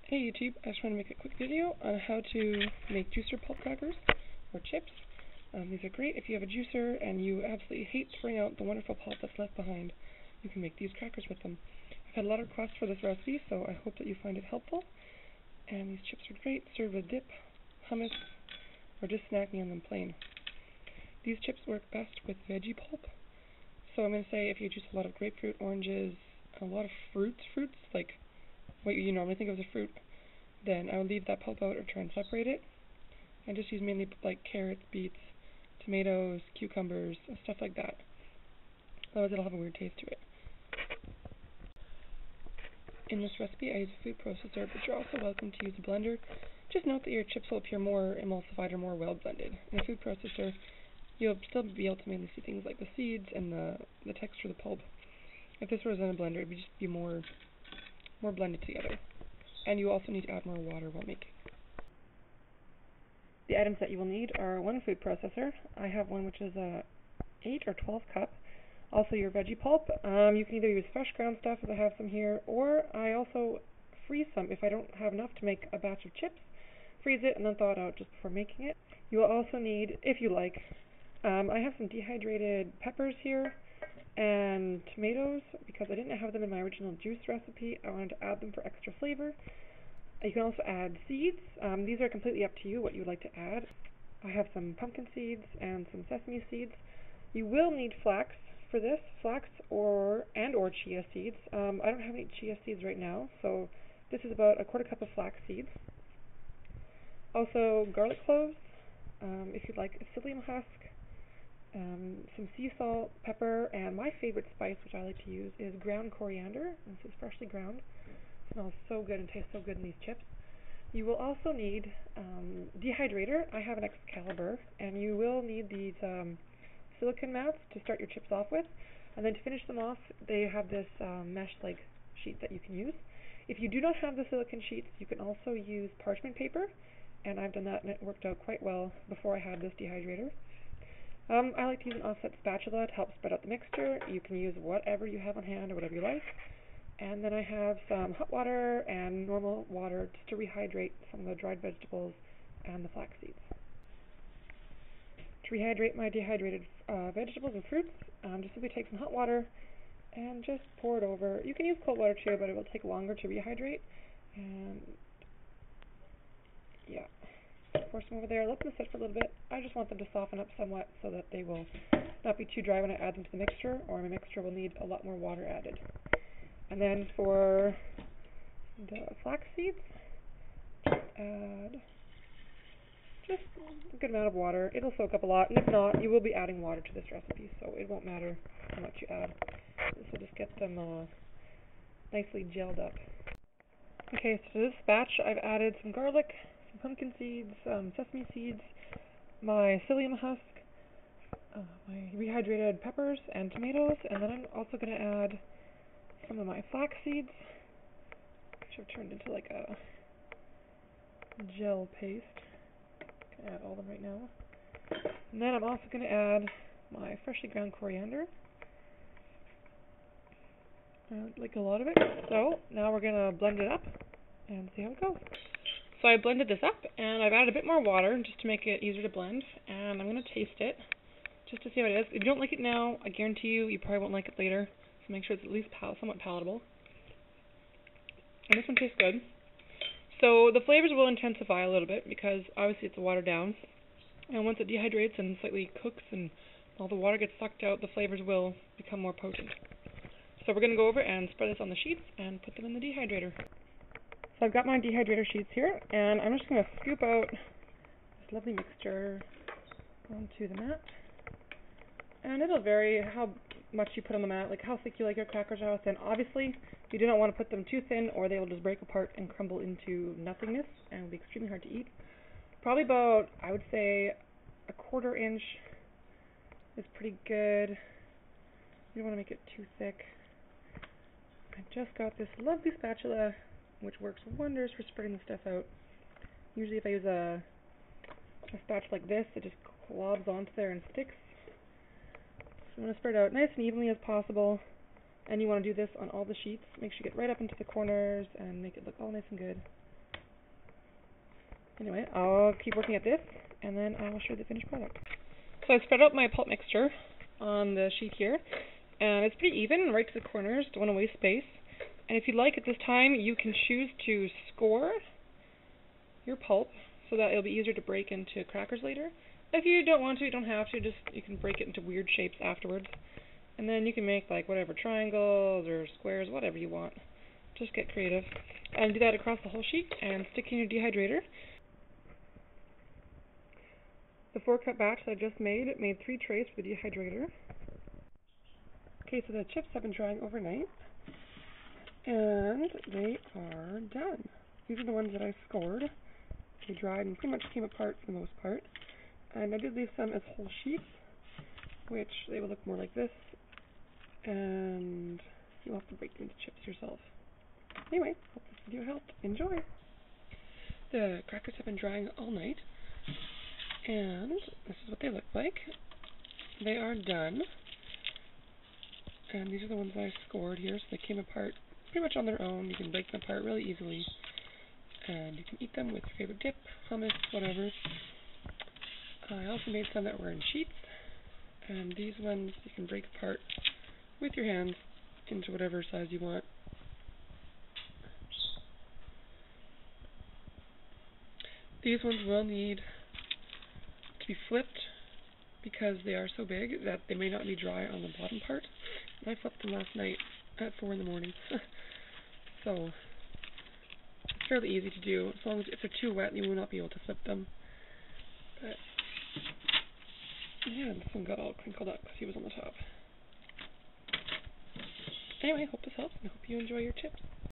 Hey YouTube, I just want to make a quick video on how to make juicer pulp crackers or chips. These are great if you have a juicer and you absolutely hate throwing out the wonderful pulp that's left behind. You can make these crackers with them. I've had a lot of requests for this recipe, so I hope that you find it helpful. And these chips are great served with dip, hummus, or just snacking on them plain. These chips work best with veggie pulp. So I'm going to say if you juice a lot of grapefruit, oranges, a lot of fruits like what you normally think of as a fruit, then I would leave that pulp out or try and separate it, and just use mainly like carrots, beets, tomatoes, cucumbers, stuff like that. Otherwise it'll have a weird taste to it. In this recipe I use a food processor, but you're also welcome to use a blender. Just note that your chips will appear more emulsified or more well blended. In a food processor you'll still be able to mainly see things like the seeds and the texture of the pulp. If this was in a blender it would just be more blended together. And you also need to add more water while making. The items that you will need are one food processor. I have one which is a 8 or 12 cup. Also your veggie pulp. You can either use fresh ground stuff, as I have some here, or I also freeze some if I don't have enough to make a batch of chips. Freeze it and then thaw it out just before making it. You will also need, if you like, I have some dehydrated peppers here and tomatoes because I didn't have them in my original juice recipe. I wanted to add them for extra flavor. You can also add seeds. These are completely up to you what you would like to add. I have some pumpkin seeds and some sesame seeds. You will need flax for this, flax or chia seeds. I don't have any chia seeds right now, so this is about a quarter cup of flax seeds. Also garlic cloves, if you'd like a psyllium husk, some sea salt, pepper, and my favorite spice, which I like to use, is ground coriander. This is freshly ground. It smells so good and tastes so good in these chips. You will also need dehydrator. I have an Excalibur, and you will need these silicone mats to start your chips off with. And then to finish them off, they have this mesh-like sheet that you can use. If you do not have the silicone sheets, you can also use parchment paper, and I've done that and it worked out quite well before I had this dehydrator. I like to use an offset spatula to help spread out the mixture. You can use whatever you have on hand or whatever you like. And then I have some hot water and normal water just to rehydrate some of the dried vegetables and the flax seeds. To rehydrate my dehydrated vegetables and fruits, just simply take some hot water and just pour it over. You can use cold water too, but it will take longer to rehydrate. And yeah. Pour some over there, let them sit for a little bit. I just want them to soften up somewhat so that they will not be too dry when I add them to the mixture, or my mixture will need a lot more water added. And then for the flax seeds, just add just a good amount of water. It'll soak up a lot, and if not, you will be adding water to this recipe, so it won't matter how much you add. This will just get them nicely gelled up. Okay, so to this batch I've added some garlic, pumpkin seeds, sesame seeds, my psyllium husk, my rehydrated peppers and tomatoes, and then I'm also going to add some of my flax seeds, which have turned into like a gel paste. I'm going to add all of them right now. And then I'm also going to add my freshly ground coriander. Like a lot of it. So now we're going to blend it up and see how it goes. So I blended this up, and I've added a bit more water just to make it easier to blend, and I'm going to taste it just to see how it is. If you don't like it now, I guarantee you probably won't like it later, so make sure it's at least somewhat palatable. And this one tastes good. So the flavors will intensify a little bit because obviously it's watered down, and once it dehydrates and slightly cooks and all the water gets sucked out, the flavors will become more potent. So we're going to go over and spread this on the sheets and put them in the dehydrator. So I've got my dehydrator sheets here, and I'm just going to scoop out this lovely mixture onto the mat. And it'll vary how much you put on the mat, like how thick you like your crackers or how thin. Obviously, you do not want to put them too thin or they will just break apart and crumble into nothingness and will be extremely hard to eat. Probably about, I would say, a 1/4 inch is pretty good. You don't want to make it too thick. I just got this lovely spatula, which works wonders for spreading the stuff out. Usually if I use a spatula like this, it just globs onto there and sticks. So you want to spread it out nice and evenly as possible, and you want to do this on all the sheets. Make sure you get right up into the corners and make it look all nice and good. Anyway, I'll keep working at this, and then I will show you the finished product. So I spread out my pulp mixture on the sheet here, and it's pretty even right to the corners, don't want to waste space. And if you'd like at this time, you can choose to score your pulp so that it'll be easier to break into crackers later. If you don't want to, you don't have to, just you can break it into weird shapes afterwards. And then you can make like whatever, triangles or squares, whatever you want. Just get creative. And do that across the whole sheet and stick in your dehydrator. The 4-cup batch that I just made 3 trays for the dehydrator. Okay, so the chips have been drying overnight, and they are done. These are the ones that I scored. They dried and pretty much came apart for the most part. And I did leave some as whole sheets, which they will look more like this, and you'll have to break them into chips yourself. Anyway, hope this video helped. Enjoy! The crackers have been drying all night, and this is what they look like. They are done, and these are the ones that I scored here, so they came apart pretty much on their own. You can break them apart really easily, and you can eat them with your favorite dip, hummus, whatever. I also made some that were in sheets, and these ones you can break apart with your hands into whatever size you want. These ones will need to be flipped because they are so big that they may not be dry on the bottom part. And I flipped them last night at 4 in the morning. So it's fairly easy to do. As long as if they're too wet, you will not be able to flip them. But yeah, this one got all crinkled up because he was on the top. Anyway, hope this helps, and I hope you enjoy your chips.